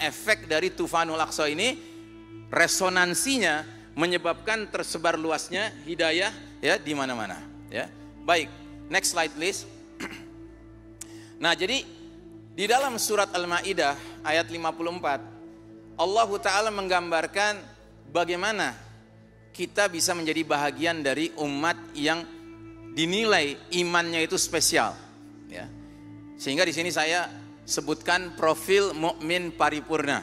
efek dari Tufanul Aqsa ini, resonansinya menyebabkan tersebar luasnya hidayah ya di mana-mana ya. Baik, next slide please. Nah, jadi di dalam surat Al-Maidah ayat 54 Allah Ta'ala menggambarkan bagaimana kita bisa menjadi bahagian dari umat yang dinilai imannya itu spesial ya. Sehingga di sini saya sebutkan profil mukmin paripurna.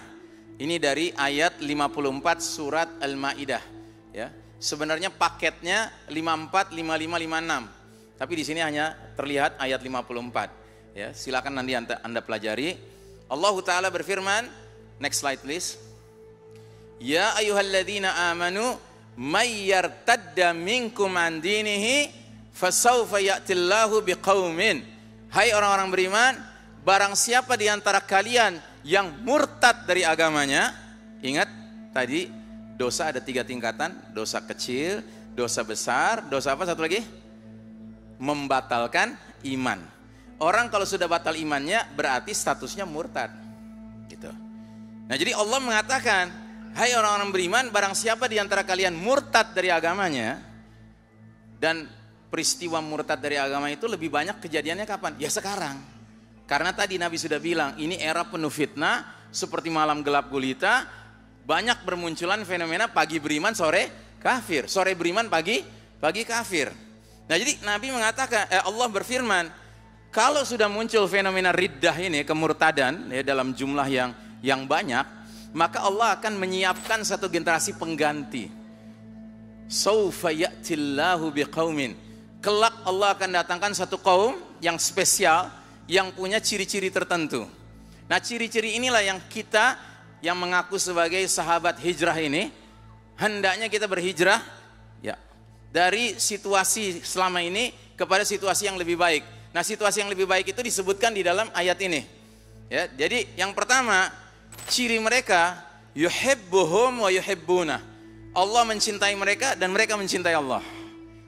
Ini dari ayat 54 surat Al-Maidah ya. Sebenarnya paketnya 54, 55, 56. Tapi di sini hanya terlihat ayat 54 ya. Silakan nanti Anda pelajari. Allah Ta'ala berfirman, next slide please. Ya ayyuhalladzina amanu may yartadda minkum an dinihi fasawfa ya'tillahu biqaumin. Hai orang-orang beriman, barang siapa di antara kalian yang murtad dari agamanya, ingat tadi dosa ada 3 tingkatan, dosa kecil, dosa besar, dosa apa satu lagi? Membatalkan iman. Orang kalau sudah batal imannya berarti statusnya murtad gitu. Nah, jadi Allah mengatakan, hai orang-orang beriman, barang siapa di antara kalian murtad dari agamanya, dan peristiwa murtad dari agama itu lebih banyak kejadiannya kapan? Ya sekarang. Karena tadi Nabi sudah bilang, ini era penuh fitnah, seperti malam gelap gulita, banyak bermunculan fenomena pagi beriman, sore kafir. Sore beriman, pagi kafir. Nah, jadi Nabi mengatakan, Allah berfirman, kalau sudah muncul fenomena riddah ini, kemurtadan ya, dalam jumlah yang banyak, maka Allah akan menyiapkan satu generasi pengganti. Saufa ya'tillahu biqaumin. Kelak Allah akan datangkan satu kaum yang spesial, yang punya ciri-ciri tertentu. Nah, ciri-ciri inilah yang kita yang mengaku sebagai sahabat hijrah ini, hendaknya kita berhijrah ya, dari situasi selama ini kepada situasi yang lebih baik. Nah, situasi yang lebih baik itu disebutkan di dalam ayat ini. Ya, jadi yang pertama, ciri mereka yuhibbuhum wa yuhibbuna. Allah mencintai mereka dan mereka mencintai Allah.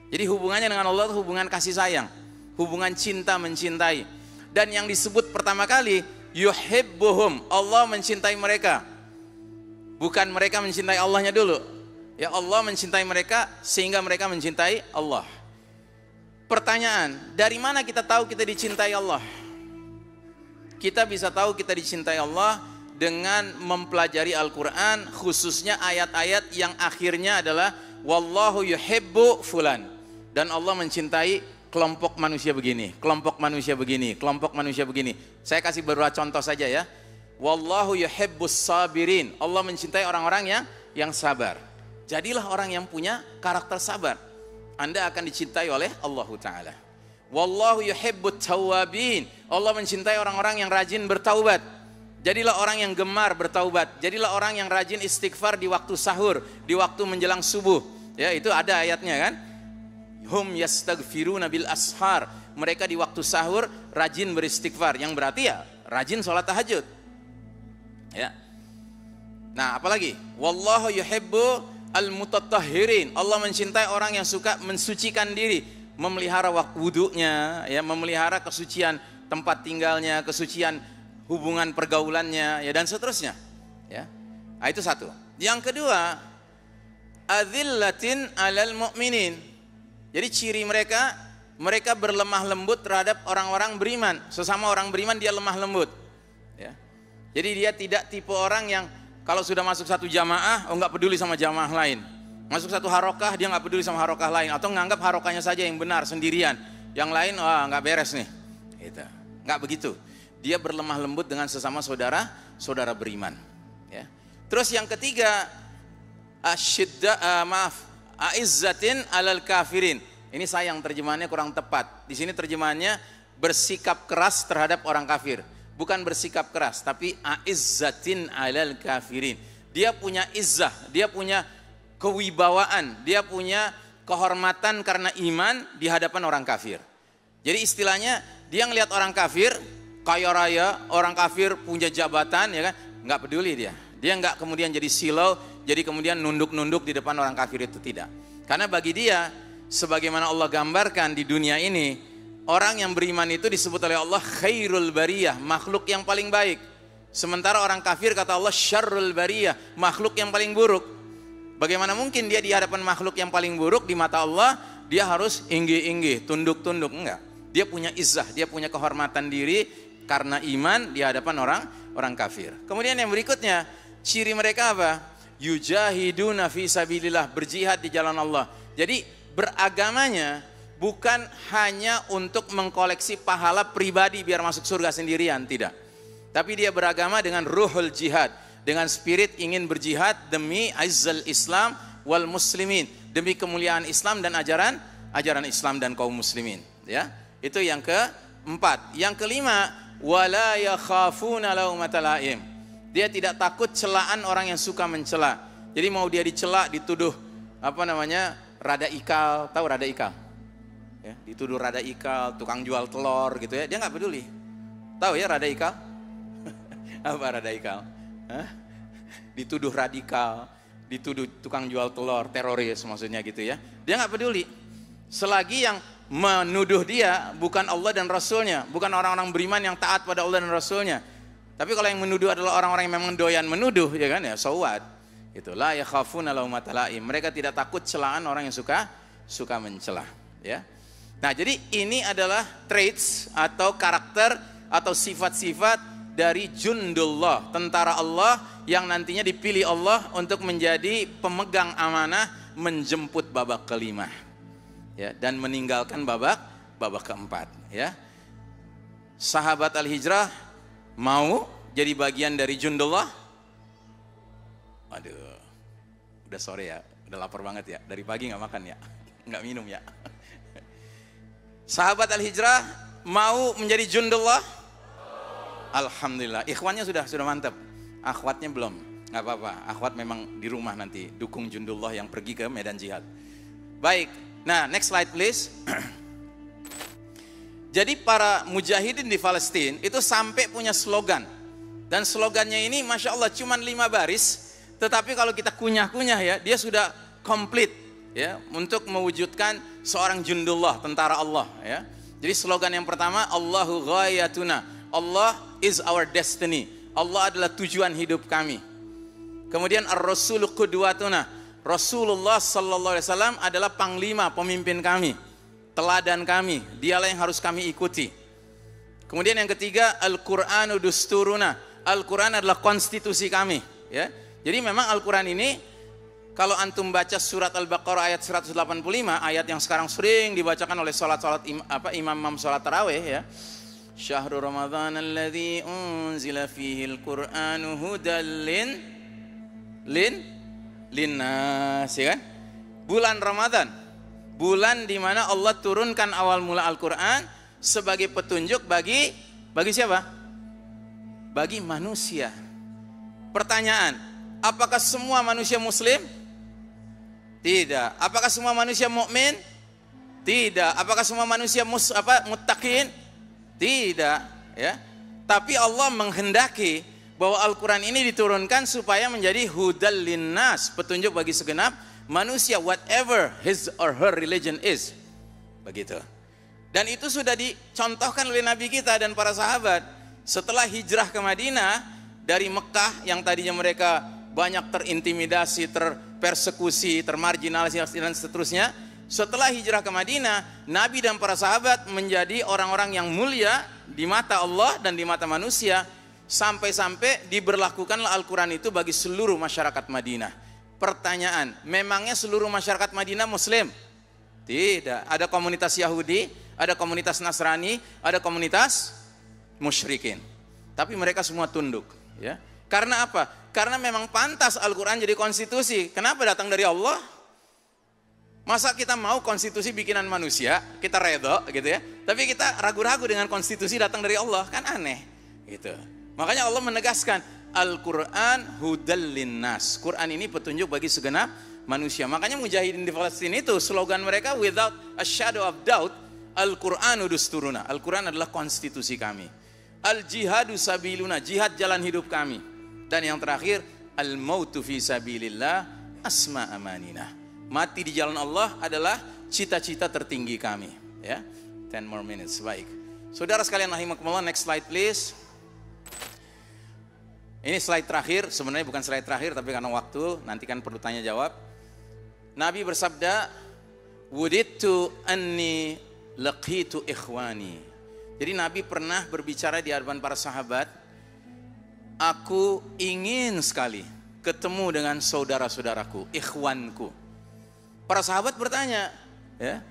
Jadi hubungannya dengan Allah itu hubungan kasih sayang, hubungan cinta mencintai. Dan yang disebut pertama kali yuhibbuhum, Allah mencintai mereka. Bukan mereka mencintai Allahnya dulu. Ya, Allah mencintai mereka sehingga mereka mencintai Allah. Pertanyaan, dari mana kita tahu kita dicintai Allah? Kita bisa tahu kita dicintai Allah dengan mempelajari Al-Quran, khususnya ayat-ayat yang akhirnya adalah wallahu yuhibbu fulan. Dan Allah mencintai kelompok manusia begini, kelompok manusia begini, kelompok manusia begini. Saya kasih beberapa contoh saja ya. Wallahu yuhibbus sabirin. Allah mencintai orang-orang yang sabar. Jadilah orang yang punya karakter sabar. Anda akan dicintai oleh Allah Ta'ala. Wallahu yuhibbut tawabin. Allah mencintai orang-orang yang rajin bertaubat. Jadilah orang yang gemar bertaubat. Jadilah orang yang rajin istighfar di waktu sahur, di waktu menjelang subuh. Ya, itu ada ayatnya kan. Hum yastaghfiruna bil ashar. Mereka di waktu sahur rajin beristighfar. Yang berarti ya rajin sholat tahajud. Ya. Nah, apalagi? Wallahu yuhibbu al-mutatahhirin. Allah mencintai orang yang suka mensucikan diri, memelihara wudunya, ya, memelihara kesucian tempat tinggalnya, kesucian hubungan pergaulannya, ya, dan seterusnya. Ya. Nah, itu satu. Yang kedua, adzillatin 'alal mu'minin. Jadi ciri mereka berlemah lembut terhadap orang-orang beriman. Sesama orang beriman dia lemah lembut. Ya. Jadi dia tidak tipe orang yang kalau sudah masuk satu jamaah, nggak peduli sama jamaah lain. Masuk satu harokah, dia nggak peduli sama harokah lain. Atau nganggap harokahnya saja yang benar, sendirian. Yang lain, wah nggak beres nih. Gitu. Nggak begitu. Dia berlemah lembut dengan sesama saudara beriman. Ya. Terus yang ketiga, a'izzatin alal kafirin. Ini sayang terjemahannya kurang tepat. Di sini terjemahannya bersikap keras terhadap orang kafir. Bukan bersikap keras, tapi a'izzatin alal kafirin. Dia punya izzah, dia punya kewibawaan, dia punya kehormatan karena iman di hadapan orang kafir. Jadi istilahnya dia ngelihat orang kafir kaya raya, orang kafir punya jabatan, ya kan? Nggak peduli dia. Dia nggak kemudian jadi silau, jadi kemudian nunduk-nunduk di depan orang kafir, itu tidak. Karena bagi dia, sebagaimana Allah gambarkan di dunia ini, orang yang beriman itu disebut oleh Allah khairul bariyah, makhluk yang paling baik. Sementara orang kafir kata Allah syarrul bariyah, makhluk yang paling buruk. Bagaimana mungkin dia di hadapan makhluk yang paling buruk di mata Allah, dia harus inggih-inggih, tunduk-tunduk? Enggak. Dia punya izzah, dia punya kehormatan diri karena iman di hadapan orang kafir. Kemudian yang berikutnya, ciri mereka apa? Yujahiduna fi sabilillah, berjihad di jalan Allah. Jadi beragamanya bukan hanya untuk mengkoleksi pahala pribadi biar masuk surga sendirian, tidak. Tapi dia beragama dengan ruhul jihad, dengan spirit ingin berjihad demi izzal Islam wal muslimin, demi kemuliaan Islam dan ajaran Islam dan kaum muslimin, ya. Itu yang keempat. Yang kelima, wala yakhafuna laumata laim. Dia tidak takut celaan orang yang suka mencela. Jadi mau dia dicela, dituduh radikal, tahu radikal? Ya, dituduh radikal, tukang jual telur gitu ya, dia nggak peduli. Tahu ya radikal? Apa radikal? Dituduh radikal, dituduh tukang jual telur, teroris maksudnya gitu ya. Dia nggak peduli. Selagi yang menuduh dia bukan Allah dan Rasulnya, bukan orang-orang beriman yang taat pada Allah dan Rasulnya. Tapi kalau yang menuduh adalah orang-orang yang memang doyan menuduh, ya kan ya, so what? Itulah yakhafuna laumata laim. Mereka tidak takut celaan orang yang suka mencela, ya. Nah, jadi ini adalah traits atau karakter atau sifat-sifat dari jundullah, tentara Allah yang nantinya dipilih Allah untuk menjadi pemegang amanah menjemput babak kelima, ya, dan meninggalkan babak keempat, ya. Sahabat Al-Hijrah mau jadi bagian dari jundullah? Aduh, udah sore ya, udah lapar banget ya, dari pagi nggak makan ya, nggak minum ya. Sahabat Al-Hijrah mau menjadi jundullah? Alhamdulillah, ikhwannya sudah mantap, akhwatnya belum, nggak apa-apa, akhwat memang di rumah nanti dukung jundullah yang pergi ke medan jihad. Baik, nah next slide please. Jadi para mujahidin di Palestina itu sampai punya slogan, dan slogannya ini masya Allah cuma 5 baris, tetapi kalau kita kunyah-kunyah ya, dia sudah komplit ya untuk mewujudkan seorang jundullah, tentara Allah, ya. Jadi slogan yang pertama, Allahu ghayatuna, Allah is our destiny, Allah adalah tujuan hidup kami. Kemudian ar-rasulu qudwatuna, Rasulullah sallallahu alaihi wasallam adalah panglima, pemimpin kami, teladan kami, dialah yang harus kami ikuti. Kemudian yang ketiga, Al-Qur'anu dusturuna, Al-Quran adalah konstitusi kami, ya. Jadi memang Al-Quran ini, kalau antum baca surat Al-Baqarah ayat 185, ayat yang sekarang sering dibacakan oleh imam sholat tarawih, ya. Syahrul Ramadan alladzi unzila fihi al-Qur'anu hudal linnas, ya kan? Bulan Ramadan, bulan di mana Allah turunkan awal mula Al-Qur'an sebagai petunjuk bagi siapa? Bagi manusia. Pertanyaan, apakah semua manusia muslim? Tidak. Apakah semua manusia mukmin? Tidak. Apakah semua manusia muttaqin? Tidak, ya. Tapi Allah menghendaki bahwa Al-Quran ini diturunkan supaya menjadi hudal linnas, petunjuk bagi segenap manusia, whatever his or her religion is. Begitu. Dan itu sudah dicontohkan oleh Nabi kita dan para sahabat. Setelah hijrah ke Madinah dari Mekah yang tadinya mereka banyak terintimidasi, terpersekusi, termarginalisasi dan seterusnya. Setelah hijrah ke Madinah, Nabi dan para sahabat menjadi orang-orang yang mulia di mata Allah dan di mata manusia, sampai-sampai diberlakukanlah Al-Quran itu bagi seluruh masyarakat Madinah. Pertanyaan, memangnya seluruh masyarakat Madinah muslim? Tidak, ada komunitas Yahudi, ada komunitas Nasrani, ada komunitas musyrikin. Tapi mereka semua tunduk, ya. Karena apa? Karena memang pantas Al-Quran jadi konstitusi. Kenapa datang dari Allah? Masa kita mau konstitusi bikinan manusia, kita redho gitu ya. Tapi kita ragu-ragu dengan konstitusi datang dari Allah, kan aneh gitu. Makanya Allah menegaskan Al-Quran hudal linnas. Quran ini petunjuk bagi segenap manusia. Makanya mujahidin di Palestina itu slogan mereka, without a shadow of doubt, Al-Qur'anu dusturuna. Al-Quran adalah konstitusi kami. Al-jihadu sabiluna, jihad jalan hidup kami. Dan yang terakhir, al-mautu fi sabilillah asma amanina. Mati di jalan Allah adalah cita-cita tertinggi kami, ya. 10 more minutes, baik. Saudara sekalian rahimakumullah, next slide please. Ini slide terakhir, sebenarnya bukan slide terakhir tapi karena waktu, nanti kan perlu tanya jawab. Nabi bersabda, "Wudidtu anni laqitu ikhwani." Jadi Nabi pernah berbicara di hadapan para sahabat, aku ingin sekali ketemu dengan saudara-saudaraku, ikhwanku. Para sahabat bertanya, ya,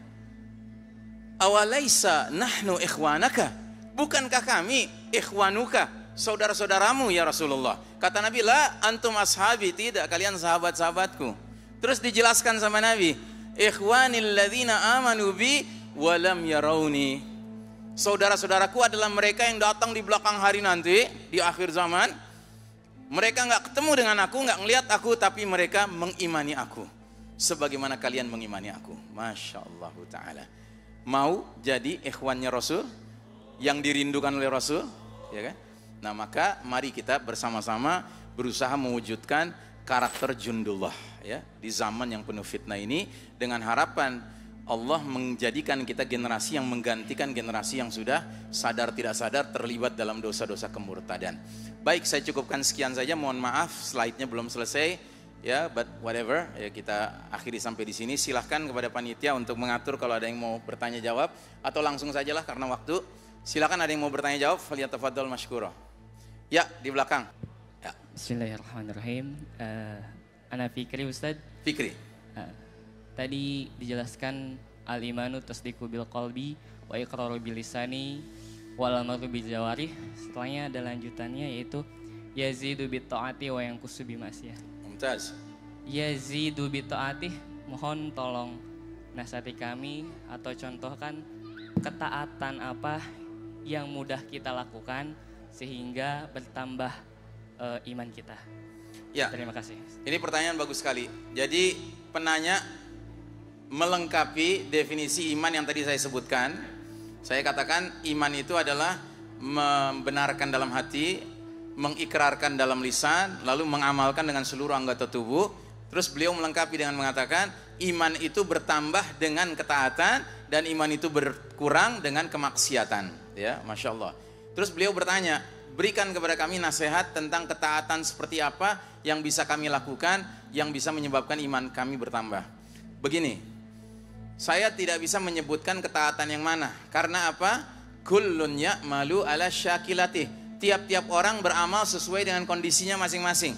awalaisa nahnu ikhwanaka? Bukankah kami ikhwanuka, saudara-saudaramu ya Rasulullah? Kata Nabi, la antum ashabi, tidak, kalian sahabat-sahabatku. Terus dijelaskan sama Nabi, ikhwanil ladzina amanu bi walam yarawni. Saudara-saudaraku adalah mereka yang datang di belakang hari nanti, di akhir zaman. Mereka nggak ketemu dengan aku, nggak ngelihat aku, tapi mereka mengimani aku. Sebagaimana kalian mengimani aku. Masya Allah Ta'ala. Mau jadi ikhwannya Rasul, yang dirindukan oleh Rasul, ya kan? Nah maka mari kita bersama-sama berusaha mewujudkan karakter jundullah, ya, di zaman yang penuh fitnah ini, dengan harapan Allah menjadikan kita generasi yang menggantikan generasi yang sudah sadar tidak sadar terlibat dalam dosa-dosa kemurtadan. Baik, saya cukupkan sekian saja. Mohon maaf, slide-nya belum selesai, ya, but whatever, ya, kita akhiri sampai di sini. Silahkan kepada panitia untuk mengatur kalau ada yang mau bertanya jawab, atau langsung sajalah karena waktu. Silahkan, ada yang mau bertanya jawab, falyatafaddal mashkura. Ya, di belakang. Ya. Bismillahirrahmanirrahim. Ana Fikri, Ustadz. Fikri. Tadi dijelaskan al-imanu tasdiqu bil qalbi wa iqraru bil lisani wal amru bil jawarih. Setelahnya ada lanjutannya, yaitu yazidu bit taati wa yanqusu bi ma'siyah. Mumtaz. Yazidu bit taati, mohon tolong nasihati kami atau contohkan ketaatan apa yang mudah kita lakukan sehingga bertambah iman kita. Ya. Terima kasih. Ini pertanyaan bagus sekali. Jadi penanya melengkapi definisi iman yang tadi saya sebutkan. Saya katakan iman itu adalah membenarkan dalam hati, mengikrarkan dalam lisan, lalu mengamalkan dengan seluruh anggota tubuh. Terus beliau melengkapi dengan mengatakan iman itu bertambah dengan ketaatan dan iman itu berkurang dengan kemaksiatan. Ya, Masya Allah. Terus beliau bertanya, berikan kepada kami nasihat tentang ketaatan seperti apa yang bisa kami lakukan, yang bisa menyebabkan iman kami bertambah. Begini, saya tidak bisa menyebutkan ketaatan yang mana. Karena apa? Kullun ya'malu ala syakilatih. Tiap-tiap orang beramal sesuai dengan kondisinya masing-masing.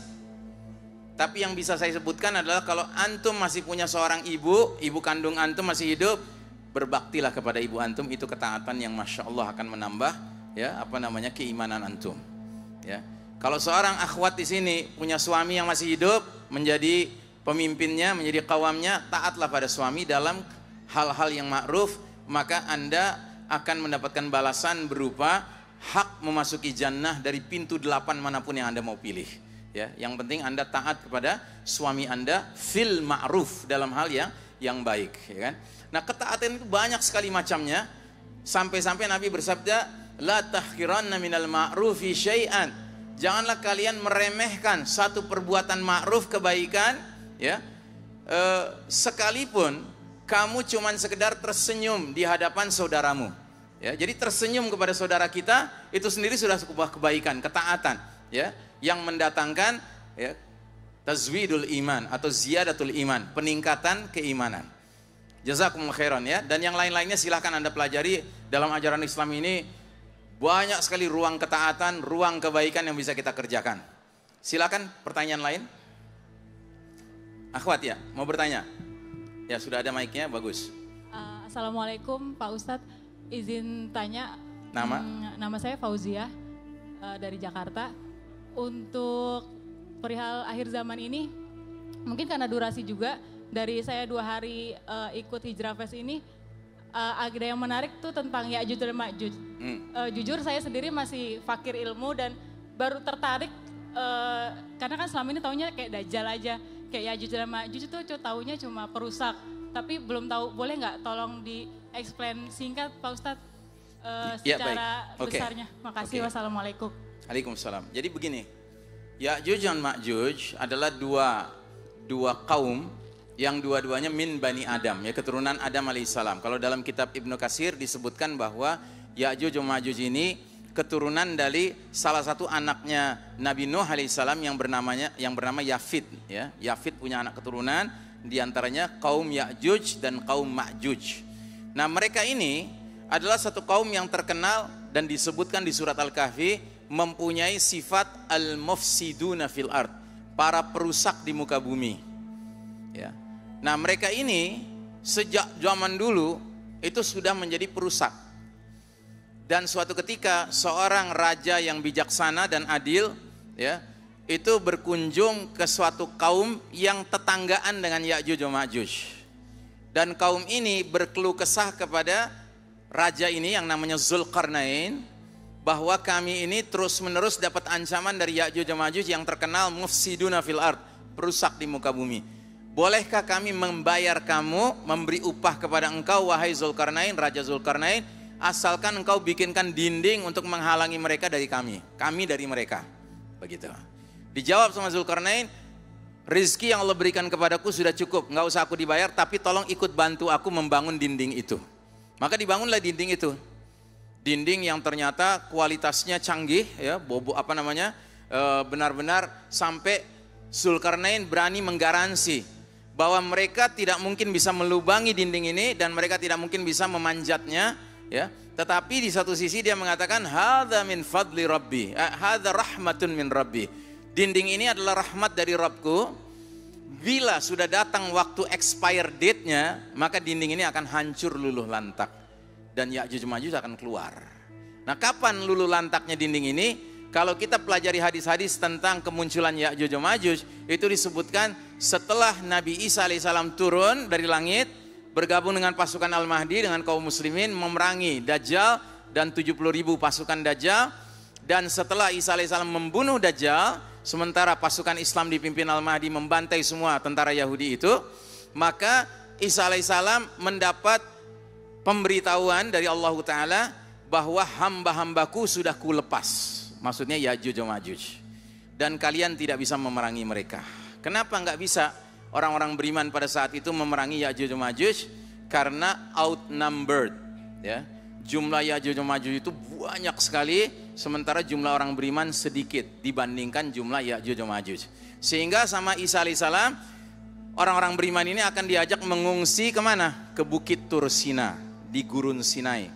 Tapi yang bisa saya sebutkan adalah kalau antum masih punya seorang ibu, ibu kandung antum masih hidup, berbaktilah kepada ibu antum, itu ketaatan yang Masya Allah akan menambah, ya, keimanan antum. Ya. Kalau seorang akhwat di sini punya suami yang masih hidup, menjadi pemimpinnya, menjadi kawamnya, taatlah pada suami dalam hal-hal yang ma'ruf, maka Anda akan mendapatkan balasan berupa hak memasuki jannah dari pintu 8 manapun yang Anda mau pilih. Ya, yang penting Anda taat kepada suami Anda fil ma'ruf, dalam hal yang baik, ya kan? Nah, ketaatan itu banyak sekali macamnya. Sampai-sampai Nabi bersabda, la tahqiranna minal ma'rufi syai'an. Janganlah kalian meremehkan satu perbuatan ma'ruf, kebaikan, ya, sekalipun kamu cuman sekedar tersenyum di hadapan saudaramu. Ya, jadi tersenyum kepada saudara kita itu sendiri sudah sebuah kebaikan, ketaatan, ya, yang mendatangkan, ya, tazwidul iman atau ziyadatul iman, peningkatan keimanan. Jazakumullah khairan, ya. Dan yang lain-lainnya silahkan Anda pelajari. Dalam ajaran Islam ini banyak sekali ruang ketaatan, ruang kebaikan yang bisa kita kerjakan. Silakan pertanyaan lain. Akhwat, ya, mau bertanya? Ya, sudah ada mic-nya, bagus. Assalamualaikum Pak Ustadz, izin tanya. Nama? Nama saya Fauzia, dari Jakarta. Untuk perihal akhir zaman ini, mungkin karena durasi juga, dari saya 2 hari ikut Hijrah Fest ini, ada yang menarik tuh tentang Ya'juj dan Ma'juj. Jujur saya sendiri masih fakir ilmu dan baru tertarik, karena kan selama ini taunya kayak Dajjal aja. Kayak Ya'juj dan Ma'juj itu taunya cuma perusak, tapi belum tahu. Boleh nggak tolong di-explain singkat Pak Ustadz secara besarnya? Makasih. Wassalamualaikum. Waalaikumsalam. Jadi begini, Ya'juj dan Ma'juj adalah dua kaum yang dua-duanya min Bani Adam, ya, keturunan Adam alaihissalam. Kalau dalam kitab Ibnu Katsir disebutkan bahwa Ya'juj dan Ma'juj ini keturunan dari salah satu anaknya Nabi Nuh alaihissalam yang bernama Yafid. Ya, Yafid punya anak keturunan, diantaranya kaum Ya'juj dan kaum Ma'juj. Nah, mereka ini adalah satu kaum yang terkenal dan disebutkan di surat Al-Kahfi mempunyai sifat al-mufsiduna fil ard, para perusak di muka bumi. Ya. Nah, mereka ini sejak zaman dulu itu sudah menjadi perusak. Dan suatu ketika seorang raja yang bijaksana dan adil, ya, itu berkunjung ke suatu kaum yang tetanggaan dengan Ya'juj dan Ma'juj. Dan kaum ini berkeluh kesah kepada raja ini yang namanya Zulkarnain, bahwa kami ini terus-menerus dapat ancaman dari Ya'juj dan Ma'juj yang terkenal mufsiduna fil ard, perusak di muka bumi. Bolehkah kami membayar kamu, memberi upah kepada engkau wahai Zulkarnain, Raja Zulkarnain, asalkan engkau bikinkan dinding untuk menghalangi mereka dari kami dari mereka. Begitu. Dijawab sama Zulkarnain, rezeki yang Allah berikan kepadaku sudah cukup, nggak usah aku dibayar, tapi tolong ikut bantu aku membangun dinding itu. Maka dibangunlah dinding itu. Dinding yang ternyata kualitasnya canggih, ya, benar-benar sampai Zulkarnain berani menggaransi bahwa mereka tidak mungkin bisa melubangi dinding ini dan mereka tidak mungkin bisa memanjatnya, ya. Tetapi di satu sisi dia mengatakan hadza min fadli rabbi, hadza rahmatun min rabbi. Dinding ini adalah rahmat dari Rabbku. Bila sudah datang waktu expire date-nya, maka dinding ini akan hancur luluh lantak dan Ya'juj Ma'juj akan keluar. Nah, kapan luluh lantaknya dinding ini? Kalau kita pelajari hadis-hadis tentang kemunculan Ya'juj Ma'juj, itu disebutkan setelah Nabi Isa alaihissalam turun dari langit, bergabung dengan pasukan Al-Mahdi dengan kaum muslimin, memerangi Dajjal dan 70.000 pasukan Dajjal. Dan setelah Isa alaihissalam membunuh Dajjal, sementara pasukan Islam dipimpin Al-Mahdi membantai semua tentara Yahudi itu, maka Isa alaihissalam mendapat pemberitahuan dari Allah Ta'ala bahwa hamba-hambaku sudah kulepas. Maksudnya Ya'juj dan Ma'juj. Dan kalian tidak bisa memerangi mereka. Kenapa nggak bisa orang-orang beriman pada saat itu memerangi Ya'juj dan Ma'juj? Karena outnumbered, ya. Jumlah Ya'juj dan Ma'juj itu banyak sekali, sementara jumlah orang beriman sedikit dibandingkan jumlah Ya'juj dan Ma'juj. Sehingga sama Isa alaihissalam, orang-orang beriman ini akan diajak mengungsi kemana? Ke Bukit Tur Sina, di Gurun Sinai.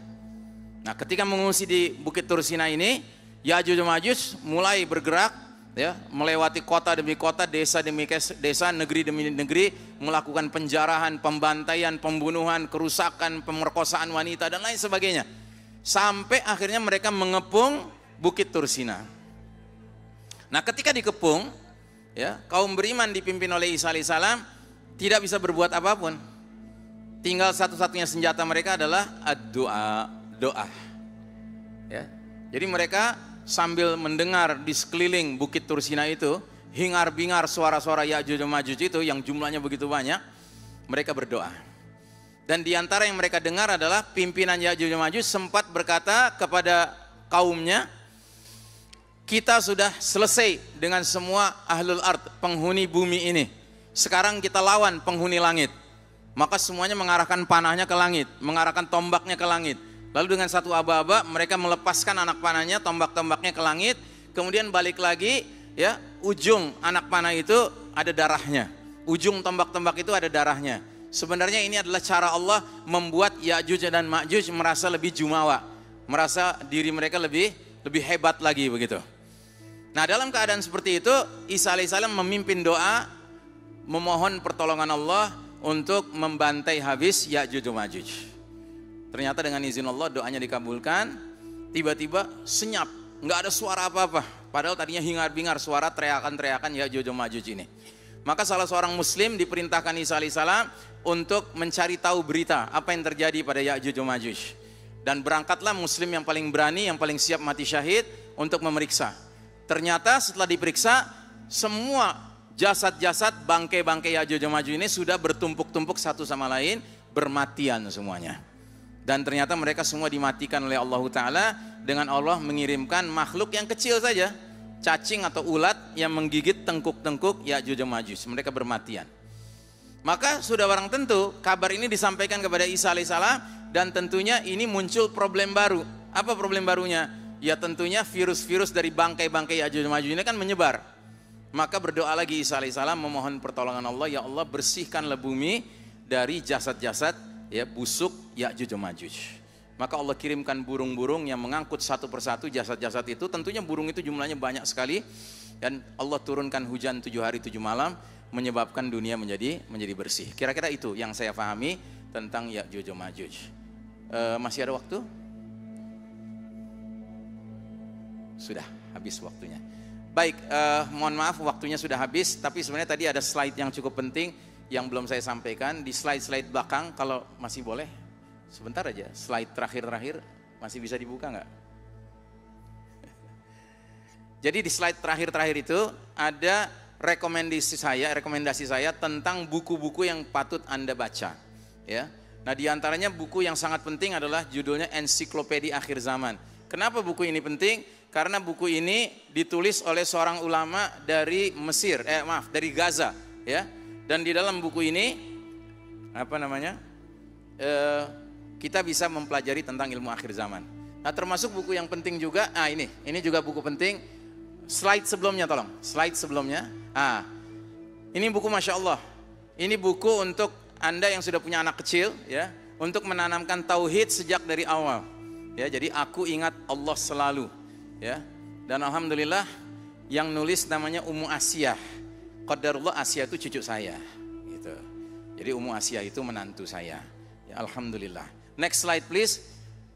Nah, ketika mengungsi di Bukit Tur Sinai ini, Ya'juj dan Ma'juj mulai bergerak, ya, melewati kota demi kota, desa demi desa, negeri demi negeri, melakukan penjarahan, pembantaian, pembunuhan, kerusakan, pemerkosaan wanita dan lain sebagainya. Sampai akhirnya mereka mengepung Bukit Tur Sina. Nah, ketika dikepung, ya, kaum beriman dipimpin oleh Isa alaihissalam tidak bisa berbuat apapun. Tinggal satu-satunya senjata mereka adalah doa. Ya. Jadi mereka sambil mendengar di sekeliling Bukit Tur Sina itu hingar-bingar suara-suara Ya'juj dan Ma'juj itu yang jumlahnya begitu banyak, mereka berdoa. Dan di antara yang mereka dengar adalah pimpinan Ya'juj dan Ma'juj sempat berkata kepada kaumnya, kita sudah selesai dengan semua ahlul ard, penghuni bumi ini. Sekarang kita lawan penghuni langit. Maka semuanya mengarahkan panahnya ke langit, mengarahkan tombaknya ke langit. Lalu dengan satu aba-aba mereka melepaskan anak panahnya, tombak-tombaknya ke langit, kemudian balik lagi, ya, ujung anak panah itu ada darahnya, ujung tombak-tombak itu ada darahnya. Sebenarnya ini adalah cara Allah membuat Ya'juj dan Ma'juj merasa lebih jumawa, merasa diri mereka lebih hebat lagi begitu. Nah, dalam keadaan seperti itu, Isa alaihissalam memimpin doa, memohon pertolongan Allah untuk membantai habis Ya'juj dan Ma'juj. Ternyata dengan izin Allah doanya dikabulkan. Tiba-tiba senyap, nggak ada suara apa-apa. Padahal tadinya hingar-bingar suara teriakan-teriakan Ya'juj dan Ma'juj ini. Maka salah seorang muslim diperintahkan Isa alaihissalam untuk mencari tahu berita apa yang terjadi pada Ya'juj dan Ma'juj. Dan berangkatlah muslim yang paling berani, yang paling siap mati syahid untuk memeriksa. Ternyata setelah diperiksa, semua jasad-jasad bangkai-bangkai Ya'juj dan Ma'juj ini sudah bertumpuk-tumpuk satu sama lain, bermatian semuanya. Dan ternyata mereka semua dimatikan oleh Allah Ta'ala dengan Allah mengirimkan makhluk yang kecil saja, cacing atau ulat yang menggigit tengkuk-tengkuk Ya'juj dan Ma'juj. Mereka bermatian. Maka sudah barang tentu kabar ini disampaikan kepada Isa alaihissalam dan tentunya ini muncul problem baru. Apa problem barunya? Ya tentunya virus-virus dari bangkai-bangkai Ya'juj Ma'juj ini kan menyebar. Maka berdoa lagi Isa alaihissalam memohon pertolongan Allah, ya Allah bersihkanlah bumi dari jasad-jasad ya busuk Ya'juj Ma'juj. Maka Allah kirimkan burung-burung yang mengangkut satu persatu jasad-jasad itu. Tentunya burung itu jumlahnya banyak sekali. Dan Allah turunkan hujan 7 hari 7 malam menyebabkan dunia menjadi bersih. Kira-kira itu yang saya pahami tentang Ya'juj Ma'juj. Masih ada waktu? Sudah habis waktunya. Baik, mohon maaf waktunya sudah habis, tapi sebenarnya tadi ada slide yang cukup penting yang belum saya sampaikan. Di slide-slide belakang, kalau masih boleh, sebentar aja, slide terakhir-terakhir, masih bisa dibuka nggak? Jadi di slide terakhir-terakhir itu ada rekomendasi saya tentang buku-buku yang patut Anda baca. Ya. Nah di antaranya buku yang sangat penting adalah judulnya Ensiklopedia Akhir Zaman. Kenapa buku ini penting? Karena buku ini ditulis oleh seorang ulama dari Mesir, dari Gaza, ya. Dan di dalam buku ini, kita bisa mempelajari tentang ilmu akhir zaman. Nah, termasuk buku yang penting juga. Ini juga buku penting. Slide sebelumnya, tolong. Slide sebelumnya. Ini buku Masya Allah. Ini buku untuk Anda yang sudah punya anak kecil, ya, untuk menanamkan tauhid sejak dari awal. Ya, jadi aku ingat Allah selalu. Ya, dan alhamdulillah yang nulis namanya Ummu Asiyah. Qadarullah, Asiyah itu cucu saya, gitu. Jadi Ummu Asiyah itu menantu saya. Ya, alhamdulillah. Next slide please.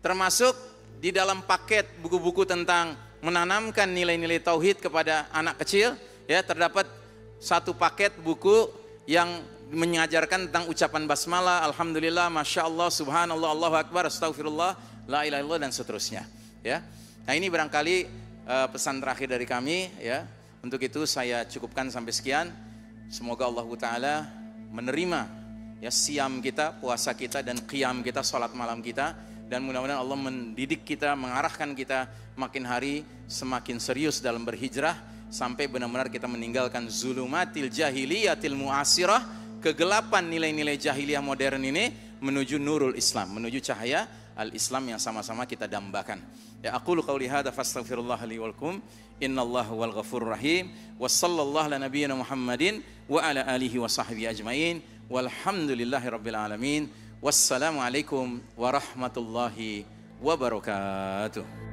Termasuk di dalam paket buku-buku tentang menanamkan nilai-nilai tauhid kepada anak kecil, ya, terdapat satu paket buku yang mengajarkan tentang ucapan basmalah, alhamdulillah, masya Allah, subhanallah, Allahu akbar, astagfirullah, la ilaha illallah dan seterusnya. Ya. Nah ini barangkali pesan terakhir dari kami, ya. Untuk itu saya cukupkan sampai sekian. Semoga Allah Ta'ala menerima ya siam kita, puasa kita dan qiyam kita, salat malam kita, dan mudah-mudahan Allah mendidik kita, mengarahkan kita makin hari semakin serius dalam berhijrah sampai benar-benar kita meninggalkan zulumatil jahiliyatil mu'asirah, kegelapan nilai-nilai jahiliyah modern ini menuju nurul Islam, menuju cahaya al-Islam yang sama-sama kita dambakan. Ya aqulu qauli hadza fastaghfirullah li wa lakum innallaha huwal ghafurur rahim wa sallallahu ala nabiyyina Muhammadin wa ala alihi wa sahbihi ajmain walhamdulillahi rabbil alamin wassalamu alaikum warahmatullahi wabarakatuh.